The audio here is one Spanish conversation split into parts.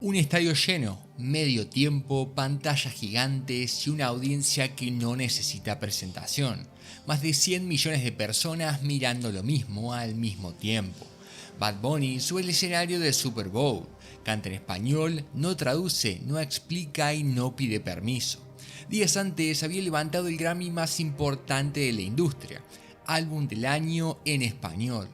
Un estadio lleno, medio tiempo, pantallas gigantes y una audiencia que no necesita presentación. Más de 100 millones de personas mirando lo mismo al mismo tiempo. Bad Bunny sube al escenario del Super Bowl. Canta en español, no traduce, no explica y no pide permiso. Días antes había levantado el Grammy más importante de la industria, álbum del año en español.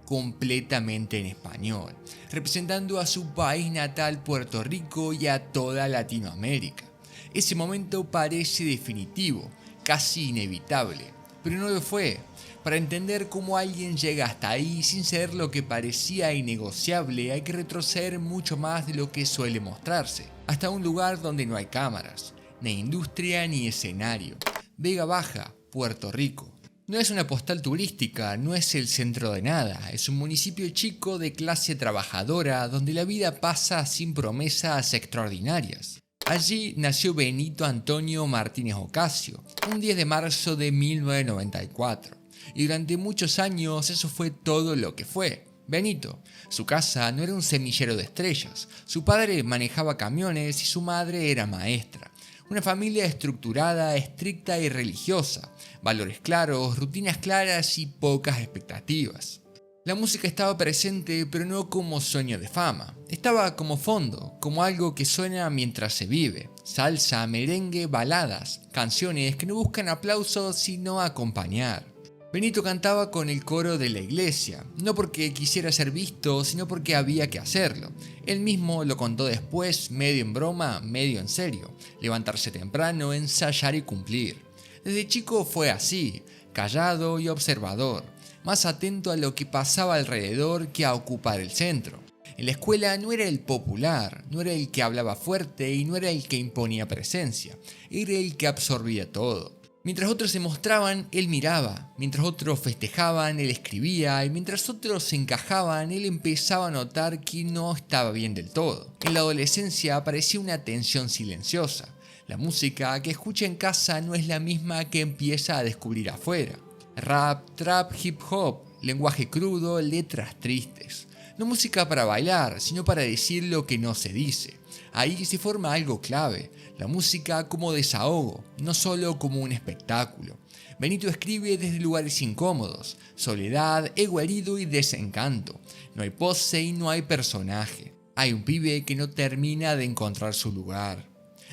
Completamente en español, representando a su país natal Puerto Rico y a toda Latinoamérica. Ese momento parece definitivo, casi inevitable, pero no lo fue. Para entender cómo alguien llega hasta ahí sin ser lo que parecía innegociable, hay que retroceder mucho más de lo que suele mostrarse, hasta un lugar donde no hay cámaras, ni industria ni escenario. Vega Baja, Puerto Rico. No es una postal turística, no es el centro de nada, es un municipio chico de clase trabajadora donde la vida pasa sin promesas extraordinarias. Allí nació Benito Antonio Martínez Ocasio, un 10 de marzo de 1994, y durante muchos años eso fue todo lo que fue. Benito. Su casa no era un semillero de estrellas, su padre manejaba camiones y su madre era maestra. Una familia estructurada, estricta y religiosa, valores claros, rutinas claras y pocas expectativas. La música estaba presente, pero no como sueño de fama. Estaba como fondo, como algo que suena mientras se vive. Salsa, merengue, baladas, canciones que no buscan aplausos sino acompañar. Benito cantaba con el coro de la iglesia, no porque quisiera ser visto, sino porque había que hacerlo. Él mismo lo contó después, medio en broma, medio en serio. Levantarse temprano, ensayar y cumplir. Desde chico fue así, callado y observador, más atento a lo que pasaba alrededor que a ocupar el centro. En la escuela no era el popular, no era el que hablaba fuerte y no era el que imponía presencia, era el que absorbía todo. Mientras otros se mostraban, él miraba. Mientras otros festejaban, él escribía. Y mientras otros se encajaban, él empezaba a notar que no estaba bien del todo. En la adolescencia aparecía una tensión silenciosa. La música que escucha en casa no es la misma que empieza a descubrir afuera. Rap, trap, hip hop, lenguaje crudo, letras tristes. No música para bailar, sino para decir lo que no se dice. Ahí se forma algo clave, la música como desahogo, no solo como un espectáculo. Benito escribe desde lugares incómodos, soledad, ego herido y desencanto. No hay pose y no hay personaje. Hay un pibe que no termina de encontrar su lugar.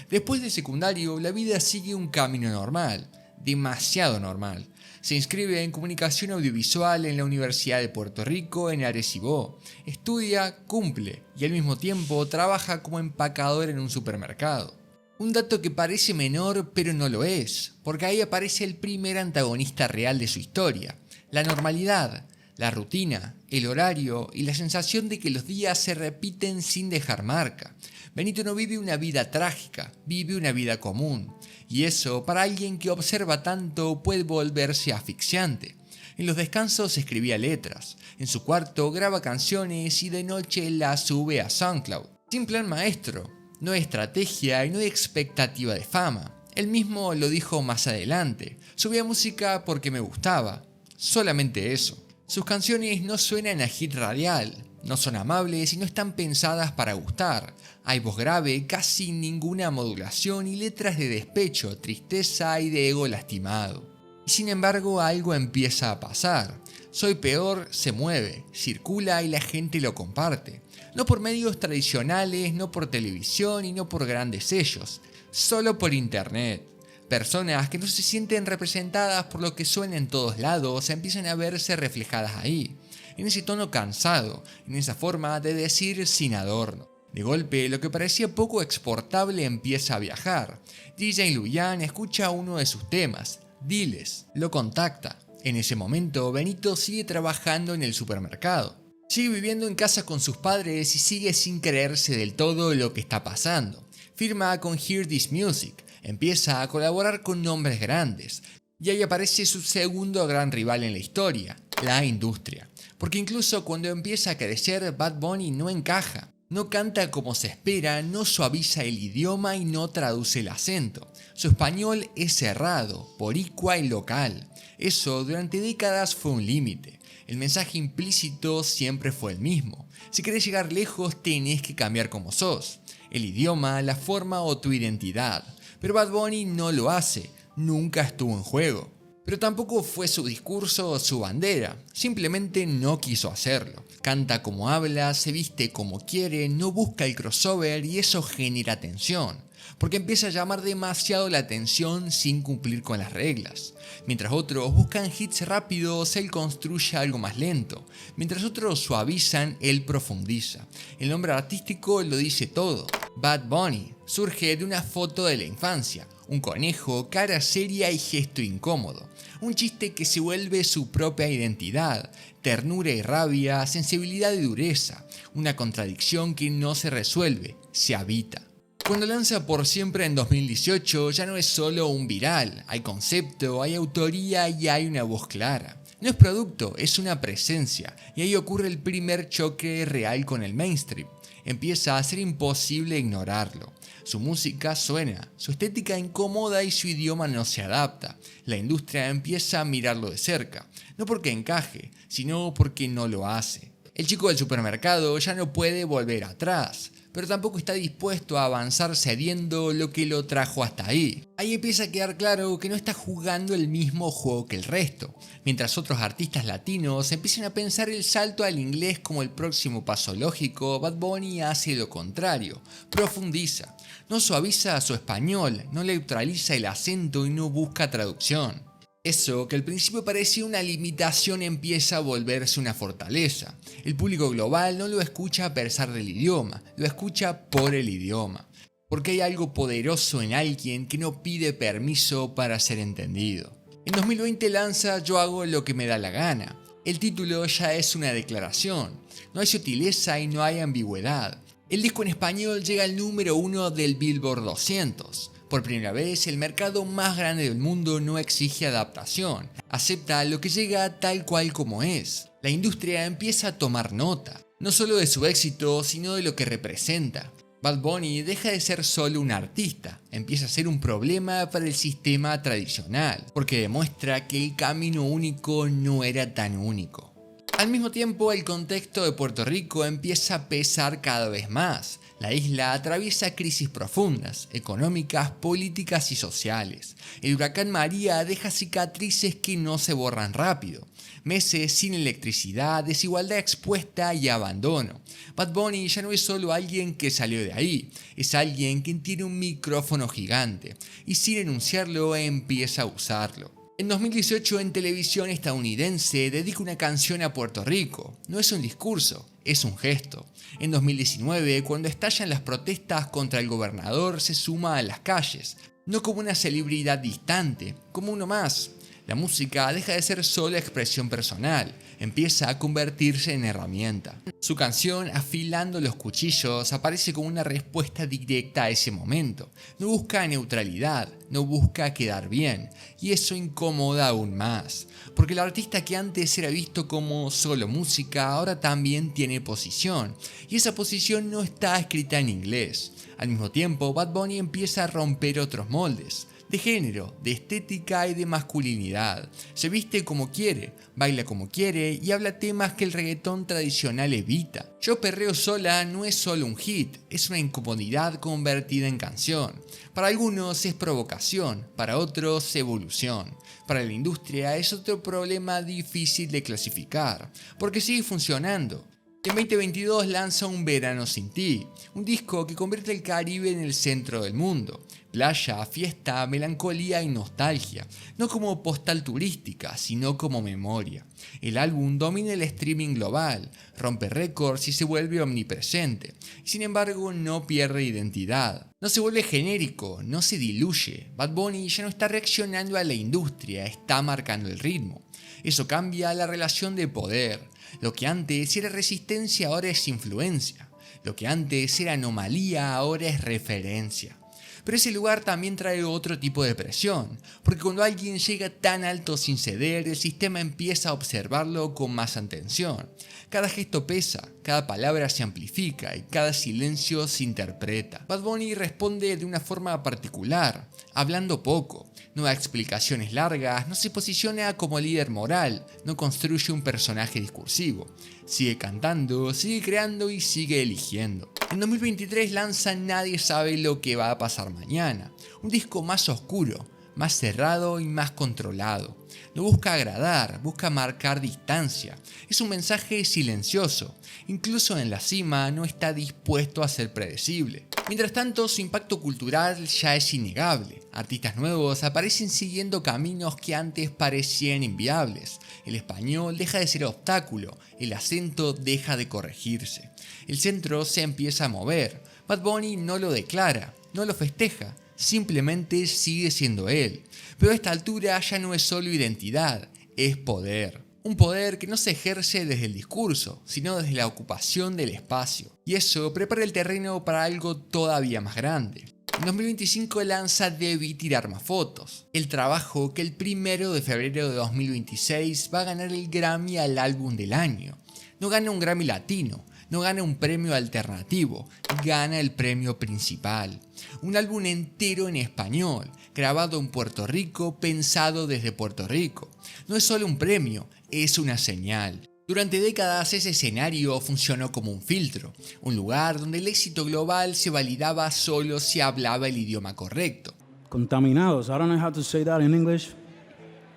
Después de secundario, la vida sigue un camino normal, demasiado normal. Se inscribe en comunicación audiovisual en la Universidad de Puerto Rico en Arecibo. Estudia, cumple y al mismo tiempo trabaja como empacador en un supermercado. Un dato que parece menor pero no lo es, porque ahí aparece el primer antagonista real de su historia, la normalidad, la rutina, el horario y la sensación de que los días se repiten sin dejar marca. Benito no vive una vida trágica, vive una vida común. Y eso, para alguien que observa tanto, puede volverse asfixiante. En los descansos escribía letras, en su cuarto graba canciones y de noche las sube a SoundCloud. Sin plan maestro, no hay estrategia y no hay expectativa de fama. Él mismo lo dijo más adelante, subía música porque me gustaba, solamente eso. Sus canciones no suenan a hit radial, no son amables y no están pensadas para gustar. Hay voz grave, casi ninguna modulación y letras de despecho, tristeza y de ego lastimado. Y sin embargo algo empieza a pasar. Soy Peor se mueve, circula y la gente lo comparte. No por medios tradicionales, no por televisión y no por grandes sellos, solo por internet. Personas que no se sienten representadas por lo que suena en todos lados empiezan a verse reflejadas ahí, en ese tono cansado, en esa forma de decir sin adorno. De golpe, lo que parecía poco exportable empieza a viajar. DJ Luyan escucha uno de sus temas, Diles, lo contacta. En ese momento, Benito sigue trabajando en el supermercado. Sigue viviendo en casa con sus padres y sigue sin creerse del todo lo que está pasando. Firma con Hear This Music, empieza a colaborar con nombres grandes. Y ahí aparece su segundo gran rival en la historia, la industria. Porque incluso cuando empieza a crecer, Bad Bunny no encaja. No canta como se espera, no suaviza el idioma y no traduce el acento. Su español es cerrado, boricua y local. Eso durante décadas fue un límite. El mensaje implícito siempre fue el mismo. Si querés llegar lejos, tenés que cambiar como sos. El idioma, la forma o tu identidad. Pero Bad Bunny no lo hace, nunca estuvo en juego. Pero tampoco fue su discurso o su bandera, simplemente no quiso hacerlo. Canta como habla, se viste como quiere, no busca el crossover y eso genera tensión, porque empieza a llamar demasiado la atención sin cumplir con las reglas. Mientras otros buscan hits rápidos, él construye algo más lento. Mientras otros suavizan, él profundiza. El nombre artístico lo dice todo. Bad Bunny surge de una foto de la infancia, un conejo, cara seria y gesto incómodo. Un chiste que se vuelve su propia identidad, ternura y rabia, sensibilidad y dureza, una contradicción que no se resuelve, se habita. Cuando lanza Por Siempre en 2018 ya no es solo un viral, hay concepto, hay autoría y hay una voz clara. No es producto, es una presencia, y ahí ocurre el primer choque real con el mainstream. Empieza a ser imposible ignorarlo. Su música suena, su estética incomoda y su idioma no se adapta. La industria empieza a mirarlo de cerca, no porque encaje, sino porque no lo hace. El chico del supermercado ya no puede volver atrás, pero tampoco está dispuesto a avanzar cediendo lo que lo trajo hasta ahí. Ahí empieza a quedar claro que no está jugando el mismo juego que el resto. Mientras otros artistas latinos empiezan a pensar el salto al inglés como el próximo paso lógico, Bad Bunny hace lo contrario, profundiza. No suaviza su español, no neutraliza el acento y no busca traducción. Eso, que al principio parecía una limitación, empieza a volverse una fortaleza. El público global no lo escucha a pesar del idioma, lo escucha por el idioma. Porque hay algo poderoso en alguien que no pide permiso para ser entendido. En 2020 lanza Yo hago lo que me da la gana. El título ya es una declaración. No hay sutileza y no hay ambigüedad. El disco en español llega al número 1 del Billboard 200. Por primera vez, el mercado más grande del mundo no exige adaptación, acepta lo que llega tal cual como es. La industria empieza a tomar nota, no solo de su éxito, sino de lo que representa. Bad Bunny deja de ser solo un artista, empieza a ser un problema para el sistema tradicional, porque demuestra que el camino único no era tan único. Al mismo tiempo, el contexto de Puerto Rico empieza a pesar cada vez más. La isla atraviesa crisis profundas, económicas, políticas y sociales. El huracán María deja cicatrices que no se borran rápido. Meses sin electricidad, desigualdad expuesta y abandono. Bad Bunny ya no es solo alguien que salió de ahí, es alguien que tiene un micrófono gigante y sin enunciarlo empieza a usarlo. En 2018 en televisión estadounidense dedica una canción a Puerto Rico. No es un discurso, es un gesto. En 2019, cuando estallan las protestas contra el gobernador, se suma a las calles, no como una celebridad distante, como uno más. La música deja de ser solo expresión personal, empieza a convertirse en herramienta. Su canción Afilando los cuchillos aparece como una respuesta directa a ese momento. No busca neutralidad, no busca quedar bien, y eso incomoda aún más, porque el artista que antes era visto como solo música ahora también tiene posición, y esa posición no está escrita en inglés. Al mismo tiempo, Bad Bunny empieza a romper otros moldes. De género, de estética y de masculinidad. Se viste como quiere, baila como quiere y habla temas que el reggaetón tradicional evita. Yo perreo sola no es solo un hit, es una incomodidad convertida en canción. Para algunos es provocación, para otros evolución. Para la industria es otro problema difícil de clasificar, porque sigue funcionando. En 2022 lanza Un Verano Sin Ti, un disco que convierte el Caribe en el centro del mundo. Playa, fiesta, melancolía y nostalgia, no como postal turística, sino como memoria. El álbum domina el streaming global, rompe récords y se vuelve omnipresente. Sin embargo, no pierde identidad. No se vuelve genérico, no se diluye. Bad Bunny ya no está reaccionando a la industria, está marcando el ritmo. Eso cambia la relación de poder. Lo que antes era resistencia ahora es influencia. Lo que antes era anomalía ahora es referencia. Pero ese lugar también trae otro tipo de presión, porque cuando alguien llega tan alto sin ceder, el sistema empieza a observarlo con más atención. Cada gesto pesa, cada palabra se amplifica y cada silencio se interpreta. Bad Bunny responde de una forma particular, hablando poco. No da explicaciones largas, no se posiciona como líder moral, no construye un personaje discursivo. Sigue cantando, sigue creando y sigue eligiendo. En 2023 lanza Nadie sabe lo que va a pasar mañana, un disco más oscuro, más cerrado y más controlado. No busca agradar, busca marcar distancia. Es un mensaje silencioso. Incluso en la cima no está dispuesto a ser predecible. Mientras tanto, su impacto cultural ya es innegable. Artistas nuevos aparecen siguiendo caminos que antes parecían inviables. El español deja de ser obstáculo, el acento deja de corregirse. El centro se empieza a mover. Bad Bunny no lo declara, no lo festeja. Simplemente sigue siendo él. Pero a esta altura ya no es solo identidad, es poder. Un poder que no se ejerce desde el discurso, sino desde la ocupación del espacio. Y eso prepara el terreno para algo todavía más grande. En 2025 lanza Debí tirar más fotos, el trabajo que el 1 de febrero de 2026 va a ganar el Grammy al álbum del año. No gana un Grammy latino, no gana un premio alternativo, gana el premio principal. Un álbum entero en español, grabado en Puerto Rico, pensado desde Puerto Rico. No es solo un premio, es una señal. Durante décadas ese escenario funcionó como un filtro, un lugar donde el éxito global se validaba solo si hablaba el idioma correcto. Contaminados, I don't know how to say that in English.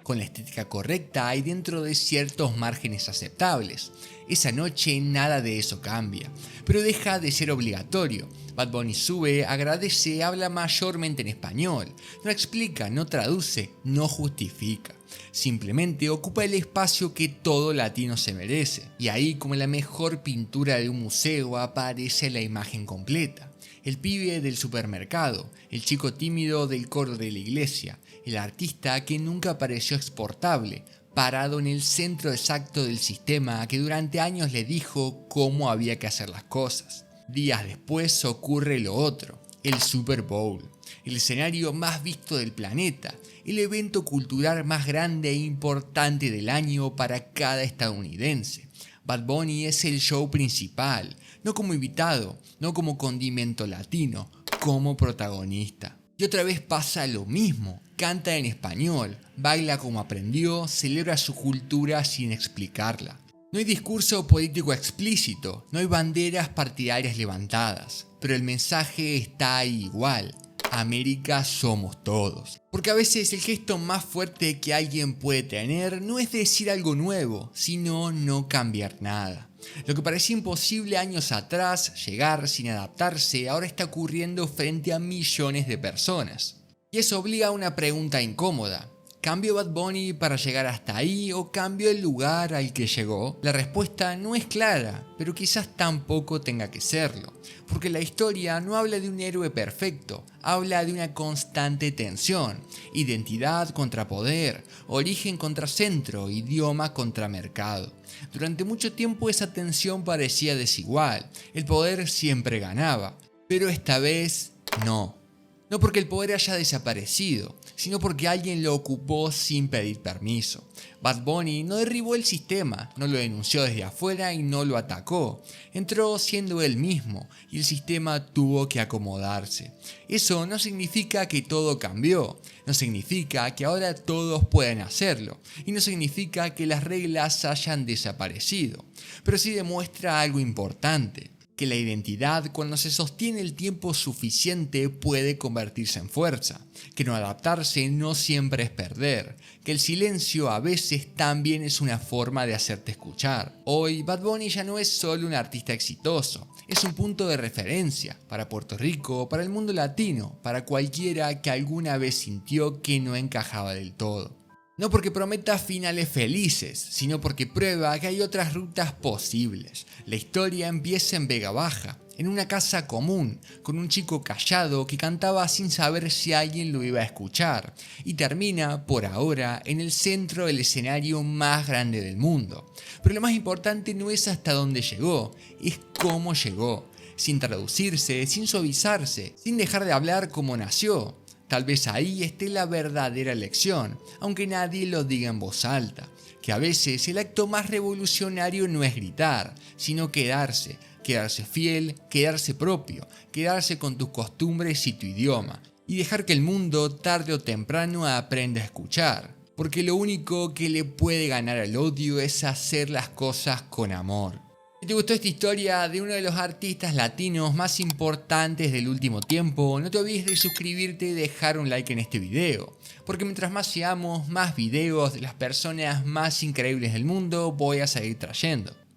Con la estética correcta y dentro de ciertos márgenes aceptables. Esa noche nada de eso cambia, pero deja de ser obligatorio. Bad Bunny sube, agradece, habla mayormente en español, no explica, no traduce, no justifica. Simplemente ocupa el espacio que todo latino se merece. Y ahí, como la mejor pintura de un museo, aparece la imagen completa. El pibe del supermercado, el chico tímido del coro de la iglesia, el artista que nunca pareció exportable, parado en el centro exacto del sistema que durante años le dijo cómo había que hacer las cosas. Días después ocurre lo otro, el Super Bowl, el escenario más visto del planeta, el evento cultural más grande e importante del año para cada estadounidense. Bad Bunny es el show principal, no como invitado, no como condimento latino, como protagonista. Y otra vez pasa lo mismo, canta en español, baila como aprendió, celebra su cultura sin explicarla. No hay discurso político explícito, no hay banderas partidarias levantadas, pero el mensaje está ahí igual. América somos todos. Porque a veces el gesto más fuerte que alguien puede tener no es decir algo nuevo, sino no cambiar nada. Lo que parecía imposible años atrás, llegar sin adaptarse, ahora está ocurriendo frente a millones de personas. Y eso obliga a una pregunta incómoda. ¿Cambió Bad Bunny para llegar hasta ahí o cambió el lugar al que llegó? La respuesta no es clara, pero quizás tampoco tenga que serlo, porque la historia no habla de un héroe perfecto, habla de una constante tensión, identidad contra poder, origen contra centro, idioma contra mercado. Durante mucho tiempo esa tensión parecía desigual, el poder siempre ganaba, pero esta vez no. No porque el poder haya desaparecido, sino porque alguien lo ocupó sin pedir permiso. Bad Bunny no derribó el sistema, no lo denunció desde afuera y no lo atacó. Entró siendo él mismo y el sistema tuvo que acomodarse. Eso no significa que todo cambió, no significa que ahora todos puedan hacerlo y no significa que las reglas hayan desaparecido, pero sí demuestra algo importante. Que la identidad, cuando se sostiene el tiempo suficiente, puede convertirse en fuerza, que no adaptarse no siempre es perder, que el silencio a veces también es una forma de hacerte escuchar. Hoy Bad Bunny ya no es solo un artista exitoso, es un punto de referencia para Puerto Rico, para el mundo latino, para cualquiera que alguna vez sintió que no encajaba del todo. No porque prometa finales felices, sino porque prueba que hay otras rutas posibles. La historia empieza en Vega Baja, en una casa común, con un chico callado que cantaba sin saber si alguien lo iba a escuchar, y termina, por ahora, en el centro del escenario más grande del mundo. Pero lo más importante no es hasta dónde llegó, es cómo llegó. sin traducirse, sin suavizarse, sin dejar de hablar como nació. Tal vez ahí esté la verdadera lección, aunque nadie lo diga en voz alta, que a veces el acto más revolucionario no es gritar, sino quedarse fiel, quedarse propio, quedarse con tus costumbres y tu idioma, y dejar que el mundo tarde o temprano aprenda a escuchar, porque lo único que le puede ganar al odio es hacer las cosas con amor. Si te gustó esta historia de uno de los artistas latinos más importantes del último tiempo, no te olvides de suscribirte y dejar un like en este video, porque mientras más seamos, más videos de las personas más increíbles del mundo voy a seguir trayendo.